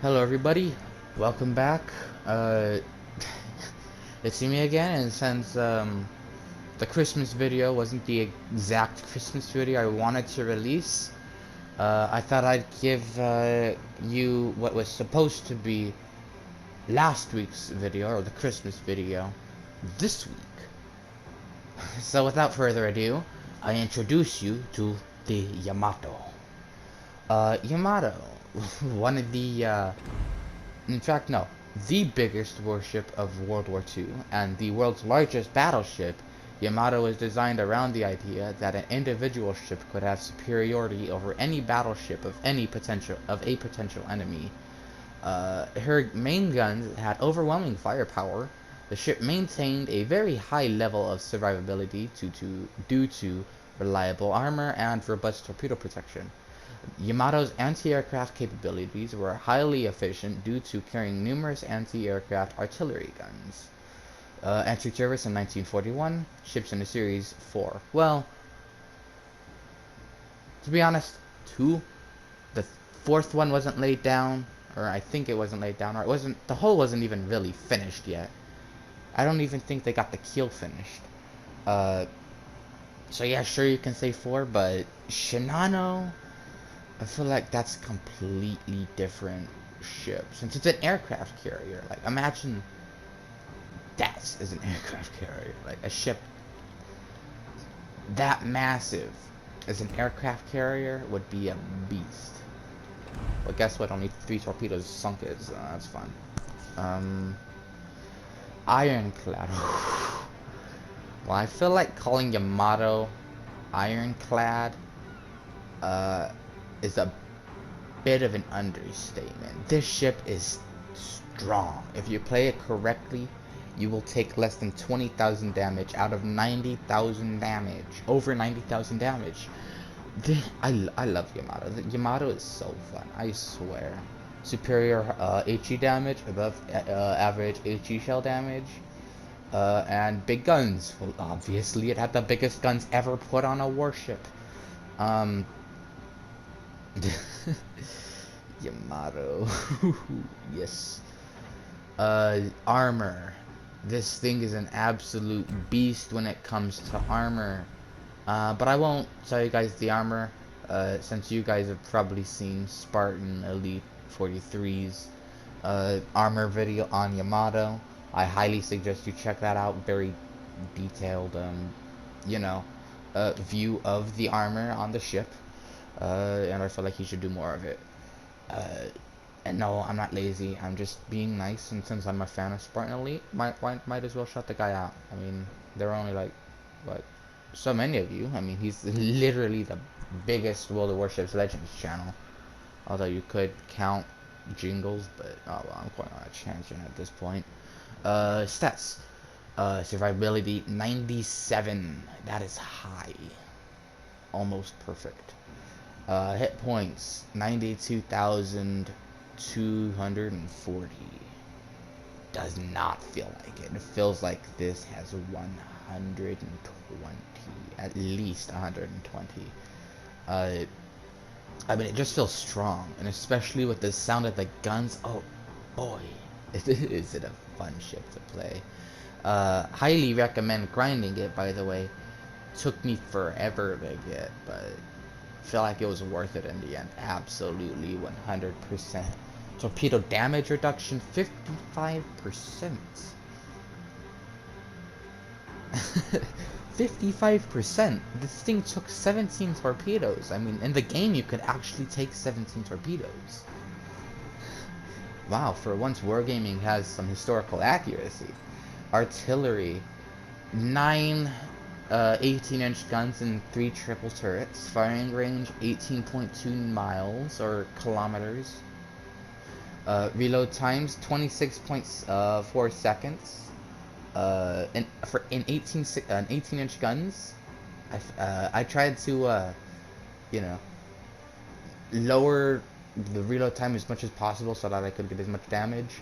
Hello everybody, welcome back. Uh, it's me again, and since the Christmas video wasn't the exact Christmas video I wanted to release, I thought I'd give you what was supposed to be last week's video, or the Christmas video, this week. So without further ado, I introduce you to the Yamato. Yamato, one of the in fact, no. The biggest warship of World War II and the world's largest battleship, Yamato was designed around the idea that an individual ship could have superiority over any battleship of a potential enemy. Her main guns had overwhelming firepower. The ship maintained a very high level of survivability due to reliable armor and robust torpedo protection. Yamato's anti-aircraft capabilities were highly efficient due to carrying numerous anti-aircraft artillery guns. Entered service in 1941, ships in the series 4. Well, to be honest, 2. The fourth one wasn't laid down, or I think it wasn't laid down, or the hull wasn't even really finished yet. I don't even think they got the keel finished. So yeah, sure you can say 4, but Shinano, I feel like that's a completely different ship. Since it's an aircraft carrier, like imagine that is an aircraft carrier. Like a ship that massive as an aircraft carrier would be a beast. But guess what? Only 3 torpedoes sunk it, so that's fun. Ironclad. Well, I feel like calling Yamato ironclad is a bit of an understatement. This ship is strong. If you play it correctly, you will take less than 20,000 damage out of 90,000 damage. Over 90,000 damage. I love Yamato. The Yamato is so fun, I swear. Superior HE damage, above average HE shell damage. And big guns. Well, obviously, it had the biggest guns ever put on a warship. Yamato. Yes. Armor. This thing is an absolute beast when it comes to armor. But I won't tell you guys the armor, since you guys have probably seen Spartan Elite 43's armor video on Yamato. I highly suggest you check that out. Very detailed, you know, view of the armor on the ship. And I feel like he should do more of it. And no, I'm not lazy. I'm just being nice, and since I'm a fan of Spartan Elite, might as well shut the guy out. I mean, there are only like, what, so many of you. I mean, he's literally the biggest World of Warships Legends channel. Although you could count Jingles, but oh well, I'm going on a tangent at this point. Stats. Survivability 97. That is high. Almost perfect. Hit points 92,240. Does not feel like it. It feels like this has 120, at least 120. I mean, it just feels strong, and especially with the sound of the guns. Oh boy, is it a fun ship to play. Highly recommend grinding it, by the way. Took me forever to get, but feel like it was worth it in the end. Absolutely 100%. Torpedo damage reduction 55%. 55%. This thing took 17 torpedoes. I mean, in the game you could actually take 17 torpedoes. Wow, for once wargaming has some historical accuracy. Artillery, 9 18-inch guns and 3 triple turrets. Firing range 18.2 miles or kilometers. Reload times 26.4 seconds. In 18-inch guns, I tried to you know, lower the reload time as much as possible so that I could get as much damage.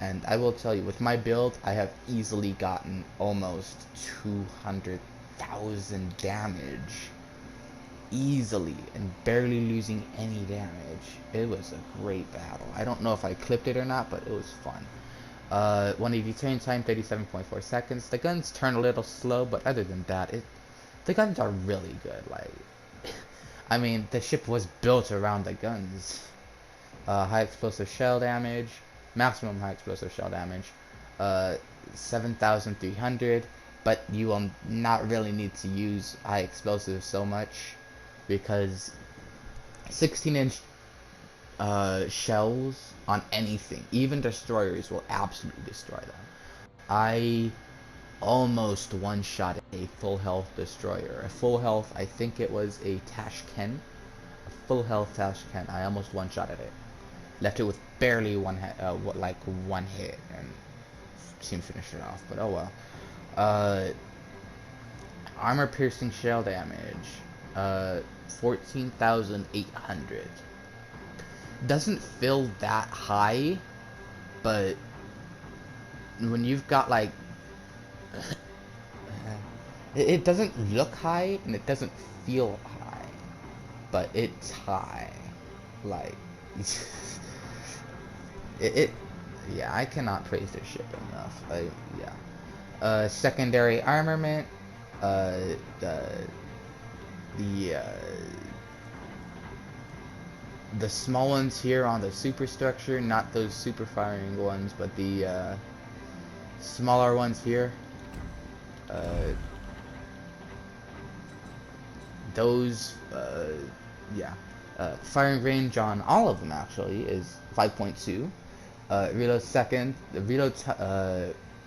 And I will tell you, with my build, I have easily gotten almost 200,000 damage. easily and barely losing any damage. It was a great battle. I don't know if I clipped it or not, but it was fun. 180 turn time, 37.4 seconds. The guns turn a little slow, but other than that, the guns are really good. Like, I mean, the ship was built around the guns. High explosive shell damage, maximum high explosive shell damage, 7,300. But you will not really need to use high explosives so much, because 16-inch shells on anything, even destroyers, will absolutely destroy them. I almost one-shot a full health destroyer. A full health, I think it was a Tashkent. A full health Tashkent. I almost one-shotted it. Left it with barely one hit, one hit, and seemed to finish it off. But oh well. Armor piercing shell damage, 14,800. Doesn't feel that high, but when you've got like it doesn't look high and it doesn't feel high, but it's high. Like yeah, I cannot praise this ship enough. Yeah. Secondary armament, the small ones here on the superstructure, not those super firing ones, but the smaller ones here. Those, yeah. Firing range on all of them actually is 5.2.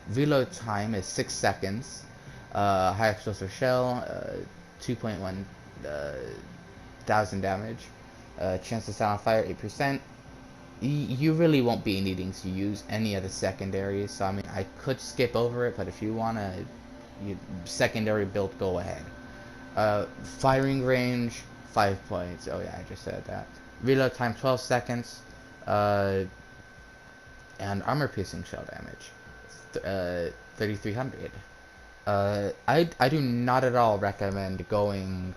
Reload time is 6 seconds. High explosive shell, 2.1 thousand damage. Chance to set on fire, 8%. You really won't be needing to use any of the secondaries, so I mean, I could skip over it, but if you want to secondary build, go ahead. Firing range, 5 points. Oh yeah, I just said that. Reload time, 12 seconds. And armor piercing shell damage, 3,300. I do not at all recommend going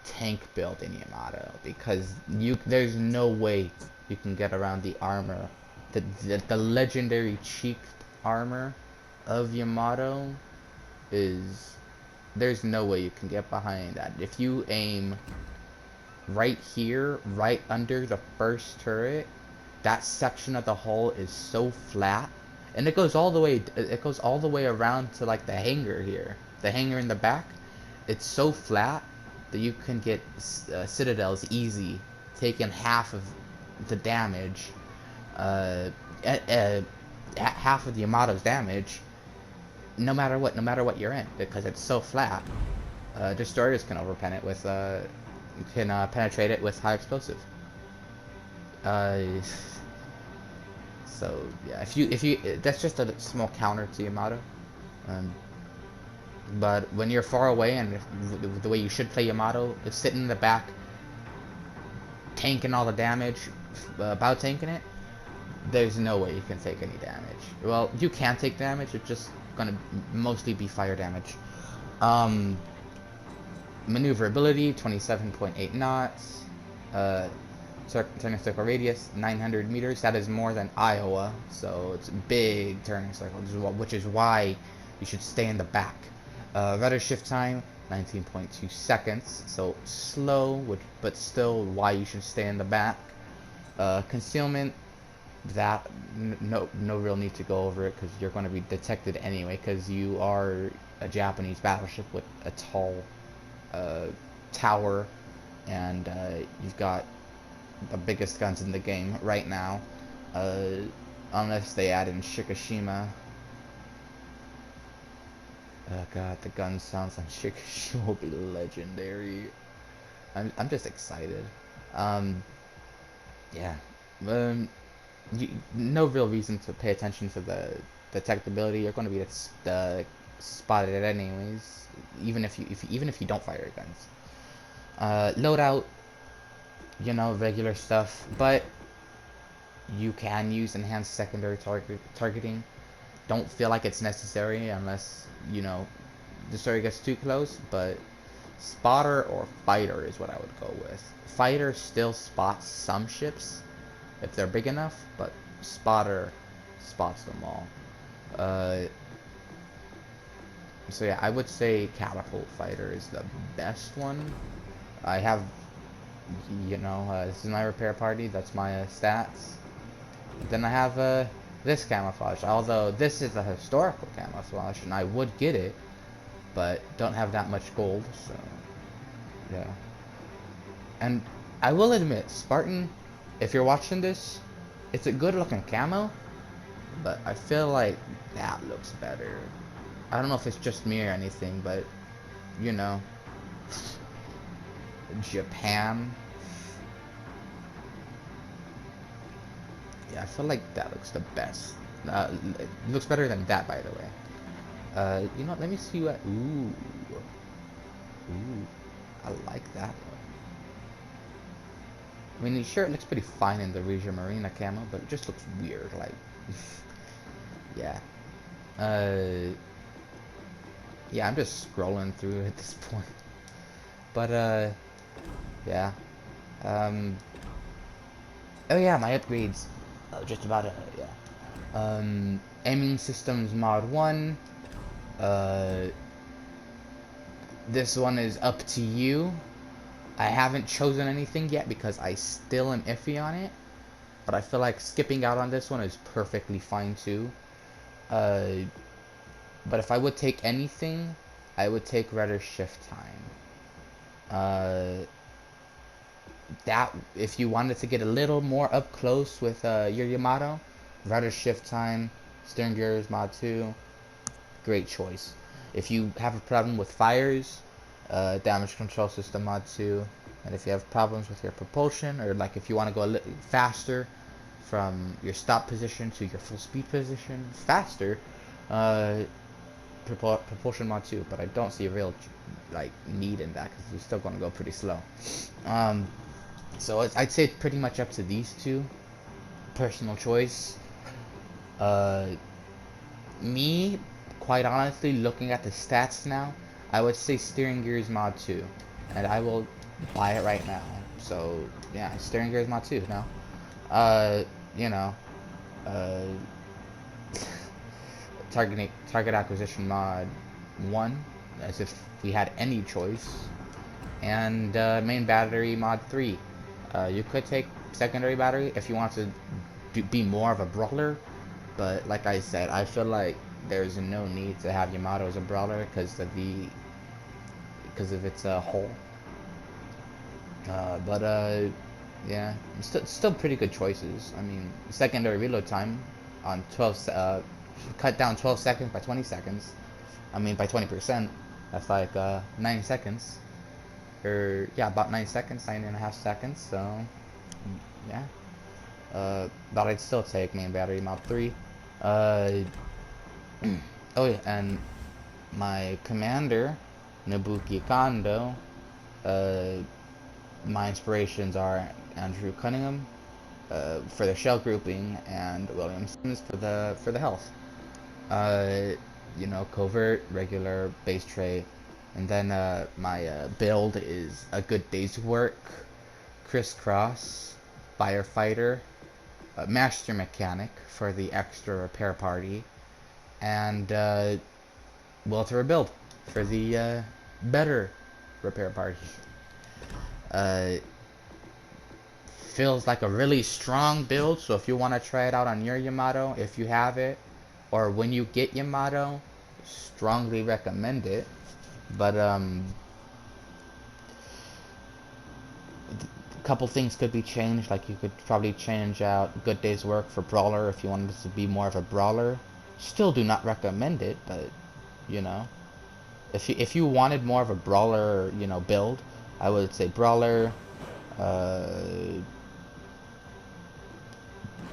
tank build in Yamato, because there's no way you can get around the armor. The legendary cheeked armor of Yamato there's no way you can get behind that. If you aim right here, right under the first turret, that section of the hull is so flat, and it goes all the way around to like the hangar here, the hangar in the back. It's so flat that you can get citadels easy, taking half of the damage, half of the Yamato's damage, no matter what you're in, because it's so flat. Destroyers can overpen it with penetrate it with high explosive. So yeah, if you that's just a small counter to Yamato. But when you're far away, and the way you should play Yamato is sitting in the back, tanking all the damage, about tanking it, there's no way you can take any damage. Well, you can take damage, it's just gonna mostly be fire damage. Maneuverability, 27.8 knots. Turning circle radius, 900 meters. That is more than Iowa, so it's a big turning circle, which is why you should stay in the back. Rudder shift time, 19.2 seconds, so slow, but still why you should stay in the back. Concealment, that no real need to go over it, because you're going to be detected anyway, because you are a Japanese battleship with a tall tower, and you've got the biggest guns in the game right now, unless they add in Shikishima. Oh god, the gun sounds on Shikishima will be legendary. I'm just excited. Yeah. No real reason to pay attention to the detectability. You're going to be spotted anyways, even if you don't fire your guns. Loadout, regular stuff, but you can use enhanced secondary targeting. Don't feel like it's necessary unless the story gets too close, but Spotter or fighter is what I would go with. Fighter still spots some ships if they're big enough, but spotter spots them all. So yeah, I would say catapult fighter is the best one. I have, this is my repair party. That's my stats. Then I have this camouflage. Although this is a historical camouflage, and I would get it, but don't have that much gold. So yeah. And I will admit, Spartan, if you're watching this, it's a good looking camo, but I feel like that looks better. I don't know if it's just me or anything, but you know, Japan. Yeah, I feel like that looks the best. It looks better than that, by the way. You know what, let me see what. Ooh, I like that one. I mean, sure, it looks pretty fine in the Regia Marina camo, but it just looks weird, like, yeah. Yeah, I'm just scrolling through at this point. But, yeah. Oh yeah, my upgrades. Oh, just about, yeah. Aiming systems mod 1. This one is up to you. I haven't chosen anything yet because I still am iffy on it. But I feel like skipping out on this one is perfectly fine too. But if I would take anything, I would take rudder shift time. That if you wanted to get a little more up close with your Yamato, rudder shift time, steering gears mod 2, great choice. If you have a problem with fires, damage control system mod 2, and if you have problems with your propulsion, or like if you want to go a little faster from your stop position to your full speed position faster, propulsion mod 2, but I don't see a real like need in that because you're still going to go pretty slow. So I'd say it's pretty much up to these two. Personal choice. Me, quite honestly, looking at the stats now, I would say steering gears mod 2, and I will buy it right now. So yeah, steering gears mod 2 now. You know, target acquisition mod 1, as if we had any choice, and main battery mod 3. You could take secondary battery if you want to be more of a brawler, but like I said, I feel like there's no need to have Yamato as a brawler because of its hull. Yeah, still pretty good choices. I mean, secondary reload time on 12 cut down 12 seconds by 20 seconds. I mean, by 20%, that's like 9 seconds. Or yeah, about 9 seconds, 9.5 seconds. So yeah, but I'd still take main battery mod 3. Oh yeah, and my commander, Nobuki Kondo. My inspirations are Andrew Cunningham for the shell grouping and William Sims for the health. You know, covert, regular, base trait, and then my build is a good day's work, crisscross, firefighter, master mechanic for the extra repair party, and will to rebuild for the better repair party. Feels like a really strong build, so if you want to try it out on your Yamato, if you have it, or when you get Yamato, strongly recommend it. But a couple things could be changed, like you could probably change out good day's work for brawler if you wanted to be more of a brawler. Still do not recommend it, but you know, if you wanted more of a brawler, you know, build, I would say brawler,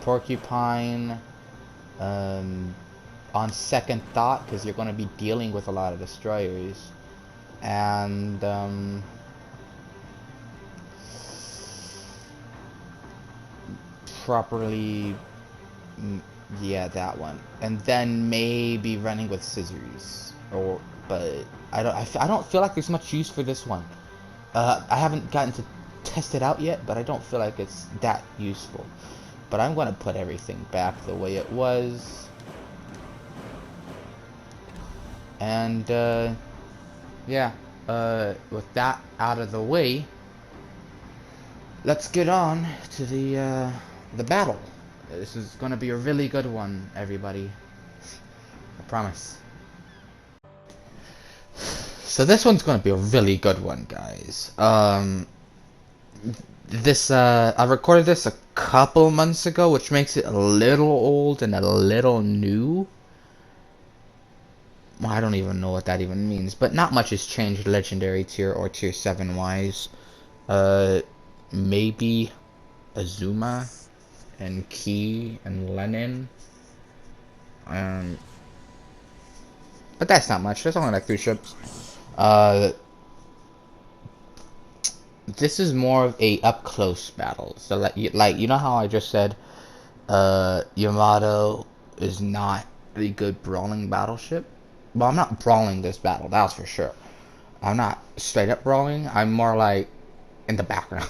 porcupine, on second thought, because you're going to be dealing with a lot of destroyers, and properly, yeah, that one, and then maybe running with scissors, but I don't feel like there's much use for this one. I haven't gotten to test it out yet, but I don't feel like it's that useful. But I'm gonna put everything back the way it was. And yeah, with that out of the way, let's get on to the battle. This is gonna be a really good one, everybody. I promise. So this one's gonna be a really good one, guys. I recorded this a couple months ago, which makes it a little old and a little new. Well, I don't even know what that even means, but not much has changed legendary tier or tier 7 wise. Maybe Azuma and Key and Lenin. But that's not much. There's only like 3 ships. This is more of a up close battle. So like you know how I just said Yamato is not a good brawling battleship? Well, I'm not brawling this battle, that's for sure. I'm not straight up brawling, I'm more like in the background.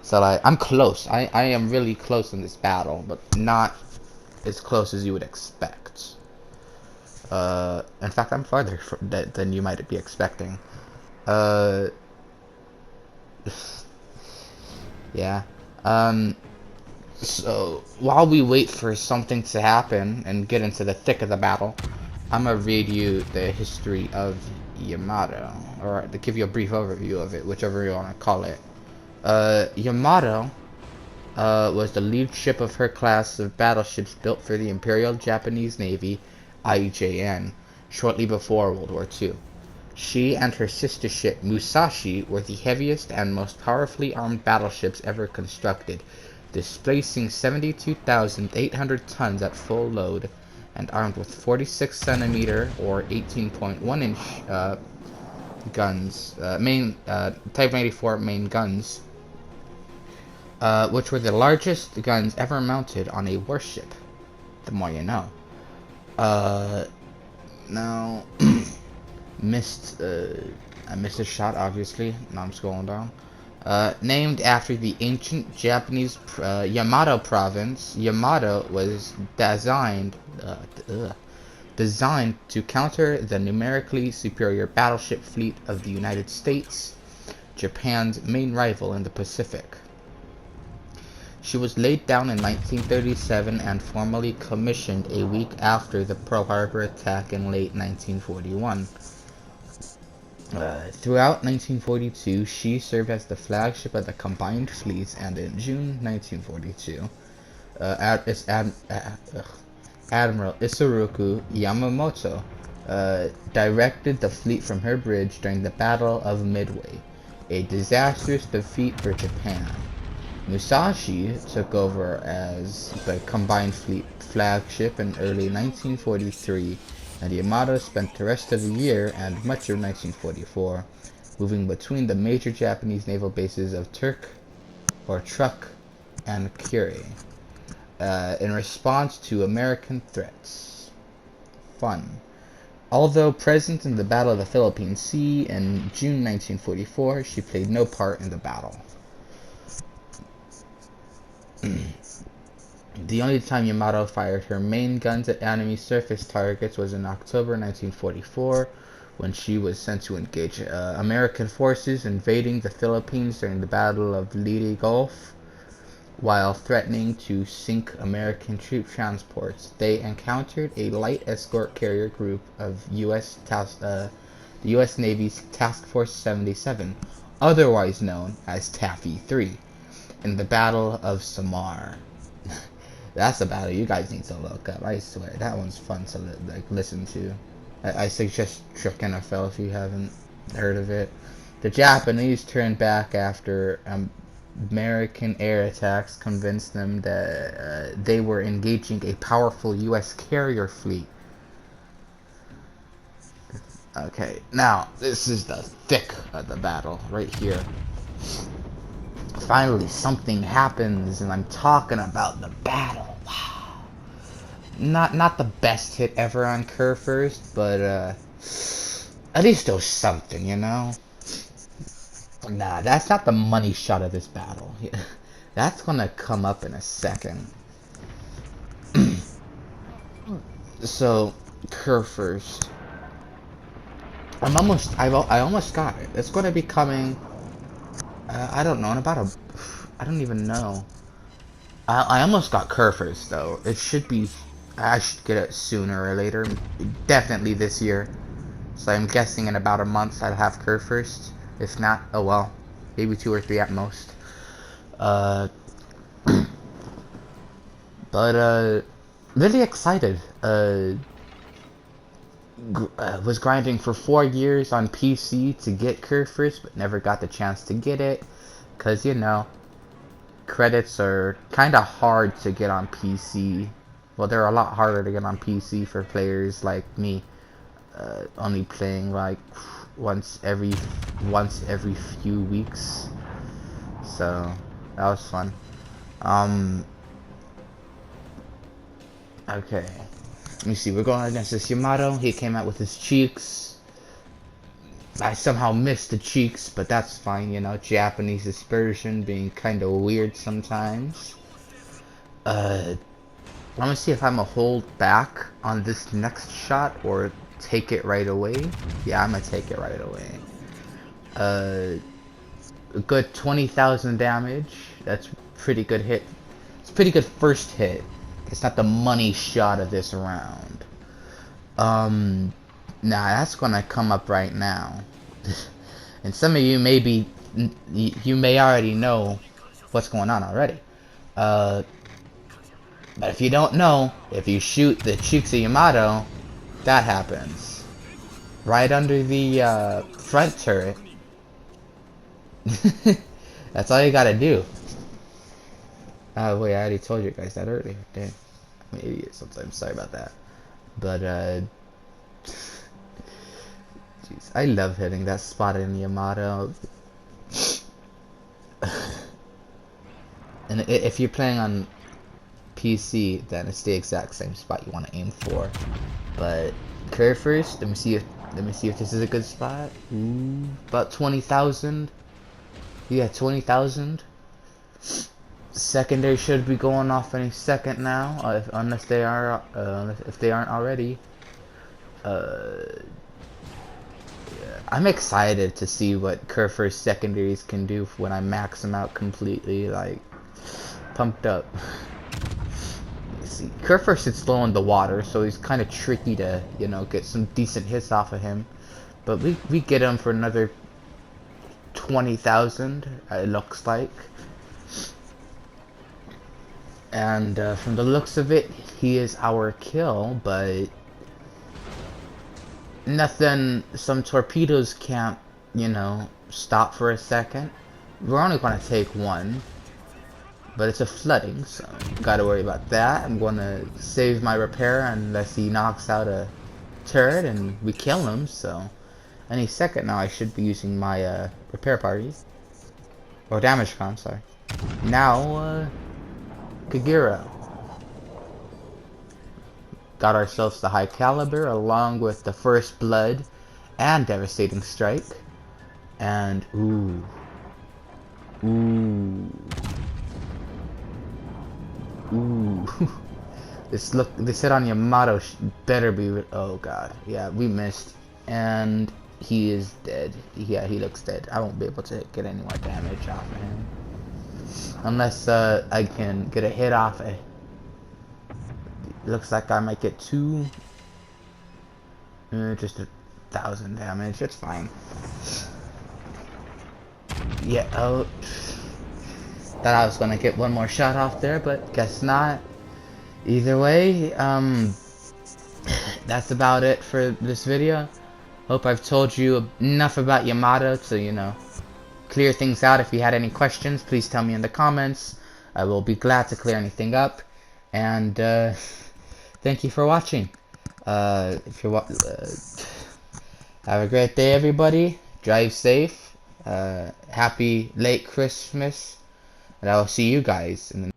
So like I'm close. I am really close in this battle, but not as close as you would expect. In fact, I'm farther than you might be expecting. Yeah. So while we wait for something to happen and get into the thick of the battle, I'm gonna read you the history of Yamato, or to give you a brief overview of it, whichever you want to call it. Yamato was the lead ship of her class of battleships built for the Imperial Japanese Navy, IJN, shortly before World War II. She and her sister ship Musashi were the heaviest and most powerfully armed battleships ever constructed, displacing 72,800 tons at full load, and armed with 46 centimeter or 18.1 inch guns, Type 94 main guns, which were the largest guns ever mounted on a warship. The more you know. Now, I missed a shot, obviously. Now I'm scrolling down. Named after the ancient Japanese Yamato province, Yamato was designed to counter the numerically superior battleship fleet of the United States, Japan's main rival in the Pacific. She was laid down in 1937 and formally commissioned a week after the Pearl Harbor attack in late 1941. Throughout 1942, she served as the flagship of the combined fleets, and in June 1942, Admiral Isoroku Yamamoto directed the fleet from her bridge during the Battle of Midway, a disastrous defeat for Japan. Musashi took over as the combined fleet flagship in early 1943, and Yamato spent the rest of the year and much of 1944 moving between the major Japanese naval bases of Truk and Kure in response to American threats. Fun. Although present in the Battle of the Philippine Sea in June 1944, she played no part in the battle. The only time Yamato fired her main guns at enemy surface targets was in October 1944, when she was sent to engage American forces invading the Philippines during the Battle of Leyte Gulf. While threatening to sink American troop transports, they encountered a light escort carrier group of the U.S. Navy's Task Force 77, otherwise known as Taffy 3, in the Battle of Samar. That's a battle you guys need to look up. I swear, that one's fun to listen to. I suggest Truk NFL if you haven't heard of it. The Japanese turned back after American air attacks convinced them that they were engaging a powerful U.S. carrier fleet. Okay, now this is the thick of the battle right here. Finally, something happens, and I'm talking about the battle. Wow. Not the best hit ever on Kerr first, but At least there's something, you know? Nah, that's not the money shot of this battle. That's gonna come up in a second. So, Kerr first. I almost got it. It's gonna be coming, I don't know, in about I don't even know. I almost got Kerr first, though. It should be, I should get it sooner or later. Definitely this year. So I'm guessing in about a month I'll have Kerr first. If not, oh well. Maybe 2 or 3 at most. But really excited. Was grinding for 4 years on PC to get Kerr first, but never got the chance to get it. Cause you know, credits are kind of hard to get on PC. Well, they're a lot harder to get on PC for players like me. Only playing like once every few weeks. So that was fun. Okay. Let me see. We're going against this Yamato. He came out with his cheeks. I somehow missed the cheeks, but that's fine, you know. Japanese dispersion being kind of weird sometimes. I'm gonna see if I'm gonna hold back on this next shot or take it right away. Yeah, I'm gonna take it right away. A good 20,000 damage. That's pretty good hit. It's pretty good first hit. It's not the money shot of this round. Nah, that's gonna come up right now. And some of you you may already know what's going on already. But if you don't know, if you shoot the cheeks of Yamato, that happens. Right under the front turret. That's all you gotta do. Wait, I already told you guys that earlier. Damn. I'm an idiot sometimes. Sorry about that. But, jeez, I love hitting that spot in Yamato. And if you're playing on PC, then it's the exact same spot you want to aim for. But Kerr first. Let me see if this is a good spot. Ooh, about 20,000. Yeah, 20,000. Secondary should be going off any second now, unless they are, if they aren't already. Yeah. I'm excited to see what Kerr first secondaries can do when I max them out completely. Like, pumped up. See, Kerr first is slow in the water, so he's kind of tricky to, you know, get some decent hits off of him. But we get him for another 20,000. It looks like. And from the looks of it, he is our kill, but nothing, some torpedoes can't, you know, stop for a second. We're only going to take one, but it's a flooding, so gotta worry about that. I'm going to save my repair unless he knocks out a turret and we kill him, so any second now I should be using my repair party. Or damage con, sorry. Now, Kagero. Got ourselves the high caliber along with the first blood and devastating strike. And ooh. This hit on Yamato better be, oh god. Yeah, we missed. And he is dead. Yeah, he looks dead. I won't be able to get any more damage off of him. Unless I can get a hit off it. Looks like I might get 2. Just 1,000 damage. It's fine. Yeah. Oh. Thought I was gonna get one more shot off there, but guess not. Either way, that's about it for this video. Hope I've told you enough about Yamato to, you know, clear things out. If you had any questions, please tell me in the comments. I will be glad to clear anything up. And thank you for watching. Have a great day, everybody. Drive safe. Happy late Christmas. And I will see you guys in the